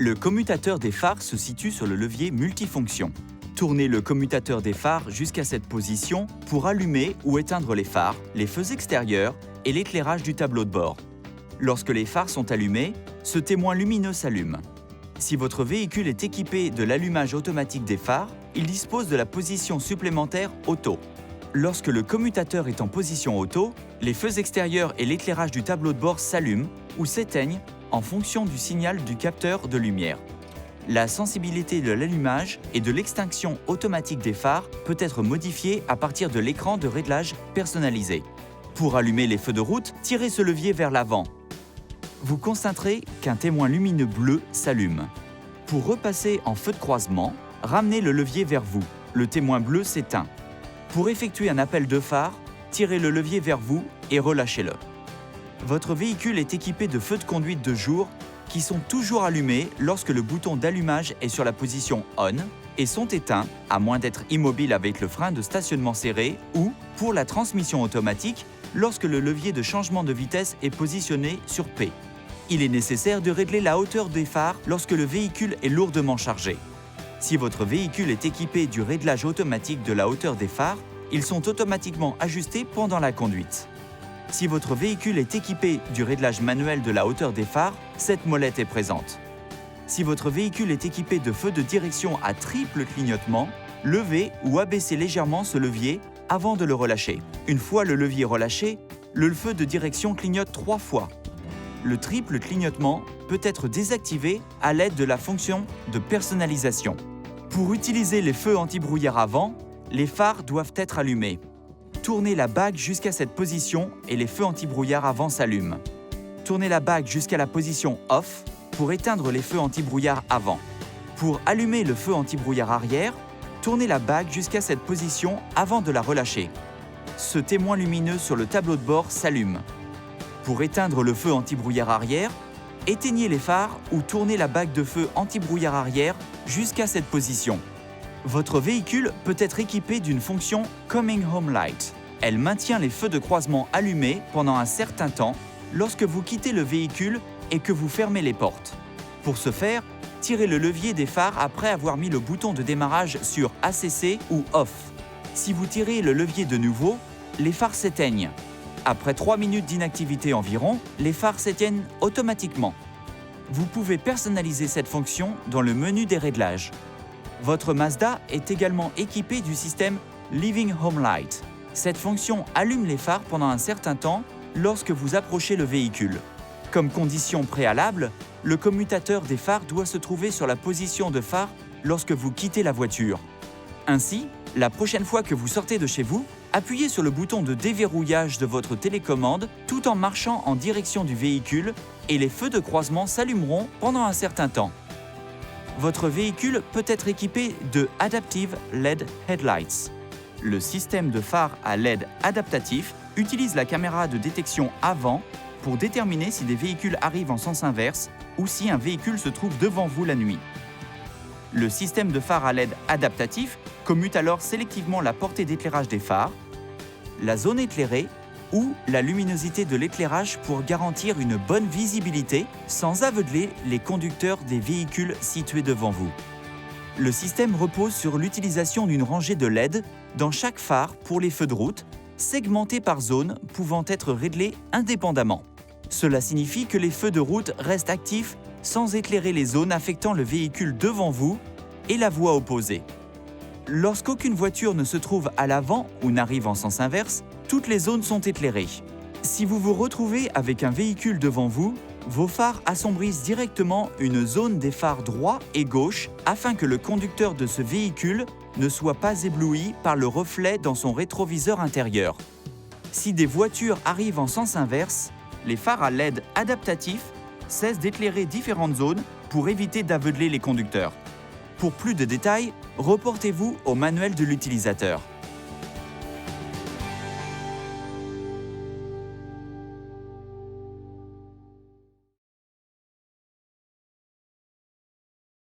Le commutateur des phares se situe sur le levier multifonction. Tournez le commutateur des phares jusqu'à cette position pour allumer ou éteindre les phares, les feux extérieurs et l'éclairage du tableau de bord. Lorsque les phares sont allumés, ce témoin lumineux s'allume. Si votre véhicule est équipé de l'allumage automatique des phares, il dispose de la position supplémentaire auto. Lorsque le commutateur est en position auto, les feux extérieurs et l'éclairage du tableau de bord s'allument ou s'éteignent en fonction du signal du capteur de lumière. La sensibilité de l'allumage et de l'extinction automatique des phares peut être modifiée à partir de l'écran de réglage personnalisé. Pour allumer les feux de route, tirez ce levier vers l'avant. Vous constaterez qu'un témoin lumineux bleu s'allume. Pour repasser en feu de croisement, ramenez le levier vers vous. Le témoin bleu s'éteint. Pour effectuer un appel de phare, tirez le levier vers vous et relâchez-le. Votre véhicule est équipé de feux de conduite de jour qui sont toujours allumés lorsque le bouton d'allumage est sur la position ON et sont éteints, à moins d'être immobile avec le frein de stationnement serré ou, pour la transmission automatique, lorsque le levier de changement de vitesse est positionné sur P. Il est nécessaire de régler la hauteur des phares lorsque le véhicule est lourdement chargé. Si votre véhicule est équipé du réglage automatique de la hauteur des phares, ils sont automatiquement ajustés pendant la conduite. Si votre véhicule est équipé du réglage manuel de la hauteur des phares, cette molette est présente. Si votre véhicule est équipé de feux de direction à triple clignotement, levez ou abaissez légèrement ce levier avant de le relâcher. Une fois le levier relâché, le feu de direction clignote 3 fois. Le triple clignotement peut être désactivé à l'aide de la fonction de personnalisation. Pour utiliser les feux anti-brouillard avant, les phares doivent être allumés. Tournez la bague jusqu'à cette position et les feux anti-brouillard avant s'allument. Tournez la bague jusqu'à la position OFF pour éteindre les feux anti-brouillard avant. Pour allumer le feu anti-brouillard arrière, tournez la bague jusqu'à cette position avant de la relâcher. Ce témoin lumineux sur le tableau de bord s'allume. Pour éteindre le feu anti-brouillard arrière, éteignez les phares ou tournez la bague de feu anti-brouillard arrière jusqu'à cette position. Votre véhicule peut être équipé d'une fonction Coming Home Light. Elle maintient les feux de croisement allumés pendant un certain temps lorsque vous quittez le véhicule et que vous fermez les portes. Pour ce faire, tirez le levier des phares après avoir mis le bouton de démarrage sur ACC ou Off. Si vous tirez le levier de nouveau, les phares s'éteignent. Après 3 minutes d'inactivité environ, les phares s'éteignent automatiquement. Vous pouvez personnaliser cette fonction dans le menu des réglages. Votre Mazda est également équipé du système Living Home Light. Cette fonction allume les phares pendant un certain temps lorsque vous approchez le véhicule. Comme condition préalable, le commutateur des phares doit se trouver sur la position de phare lorsque vous quittez la voiture. Ainsi, la prochaine fois que vous sortez de chez vous, appuyez sur le bouton de déverrouillage de votre télécommande tout en marchant en direction du véhicule et les feux de croisement s'allumeront pendant un certain temps. Votre véhicule peut être équipé de Adaptive LED Headlights. Le système de phare à LED adaptatif utilise la caméra de détection avant pour déterminer si des véhicules arrivent en sens inverse ou si un véhicule se trouve devant vous la nuit. Le système de phare à LED adaptatif commute alors sélectivement la portée d'éclairage des phares, la zone éclairée ou la luminosité de l'éclairage pour garantir une bonne visibilité sans aveugler les conducteurs des véhicules situés devant vous. Le système repose sur l'utilisation d'une rangée de LED dans chaque phare pour les feux de route, segmentés par zone pouvant être réglés indépendamment. Cela signifie que les feux de route restent actifs sans éclairer les zones affectant le véhicule devant vous et la voie opposée. Lorsqu'aucune voiture ne se trouve à l'avant ou n'arrive en sens inverse, toutes les zones sont éclairées. Si vous vous retrouvez avec un véhicule devant vous, vos phares assombrissent directement une zone des phares droit et gauche afin que le conducteur de ce véhicule ne soit pas ébloui par le reflet dans son rétroviseur intérieur. Si des voitures arrivent en sens inverse, les phares à LED adaptatifs cessent d'éclairer différentes zones pour éviter d'aveugler les conducteurs. Pour plus de détails, reportez-vous au manuel de l'utilisateur.